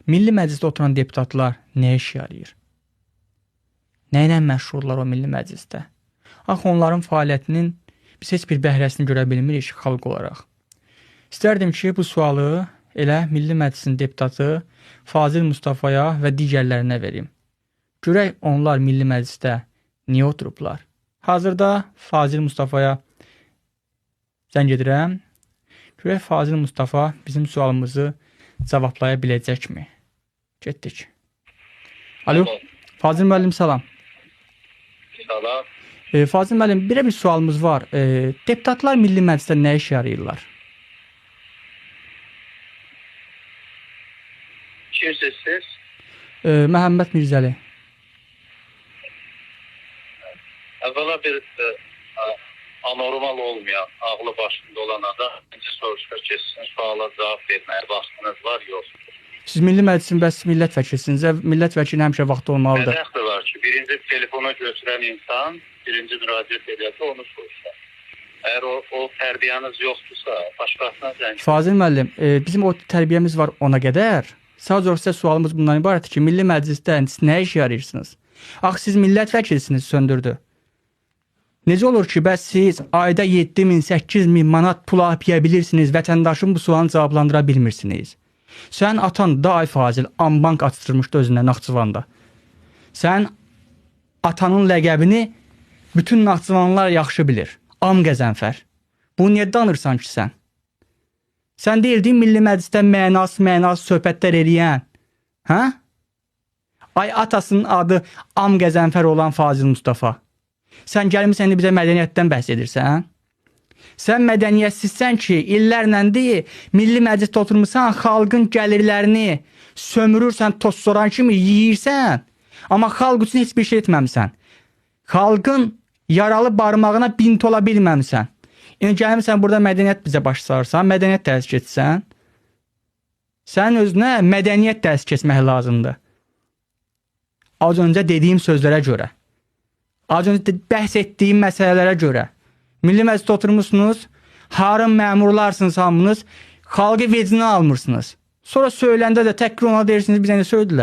Milli Məclisdə oturan deputatlar nə iş yarayır? Nə ilə məşğuldurlar o Milli Məclisdə? Axı onların fəaliyyətinin biz heç bir bəhrəsini görə bilmirik xalq olaraq. İstərdim ki, bu sualı elə Milli Məclisin deputatı Fazil Mustafaya və digərlərinə verim. Görək onlar Milli Məclisdə niyə oturublar? Hazırda Fazil Mustafaya zəng edirəm. Görək Fazil Mustafa bizim sualımızı cavablaya biləcəkmi? Getdik. Alo. Fazil müəllim salam. Salam. Fazil müəllim, bir sualımız var. Deputatlar Milli Məclisdə nə iş yarayırlar? Kimsiniz siz? Məhəmməd Mirzəli. Əvvəla bir anormal olmayan, ağlı başında olan adam ikinci soruşur ki, sizin suala cavab verməyə vaxtınız var, yoxdur. Siz Milli Məclisin bəs millət vəkilsiniz. Millət vəkili həmişə vaxtı olmalıdır. Nə dəxli var ki, birinci telefona götürən insan birinci müraciət edəsə onu soruşur. Əgər o tərbiyəniz yoxdursa, başqasına zəng. Fazil müəllim, bizim o tərbiyəmiz var ona qədər. Sadəcə sizə sualımız bundan ibarətdir ki, Milli Məclisdə nə iş yarayırsınız? Axı siz millət vəkilisiniz, söndürdü. Necə olur ki, bəs siz ayda 7.000, 8.000 manat pul apiyə bilirsiniz, vətəndaşın bu sualını cavablandıra bilmirsiniz? Sən atan da ay Fazil ambank açdırmışdı özünə Naxçıvanda. Sən atanın ləqəbini bütün Naxçıvanlılar yaxşı bilir. Am Qəzənfər. Bu niyə danırsan ki sən? Sən deyildin Milli Məclisdə mənasız söhbətlər eləyən. Hə? Ay atasının adı Am Qəzənfər olan Fazil Mustafa. Sən gəlmirsən bizə mədəniyyətdən bəhs edirsən? Sən mədəniyyətsizsən ki, illərlə deyil, Milli Məclisdə oturmuşsan, xalqın gəlirlərini sömürürsən, toz soran kimi yeyirsən, amma xalq üçün heç bir şey etməmsən. Xalqın yaralı barmağına bint ola bilməmsən. Yəni gəlmirsən burada mədəniyyət bizə baş sarırsan, mədəniyyət dərsi keçsən. Sən özünə mədəniyyət dərsi keçmək lazımdır. Az öncə dediyim sözlərə görə. Az öncə bəhs etdiyim məsələlərə görə. Milli Məclisdə oturmuşsunuz, harın məmurlarsınız hamınız, xalqı vecinə almırsınız. Sonra söyləndə də təkrar ona deyirsiniz, bizə nə söylədilər?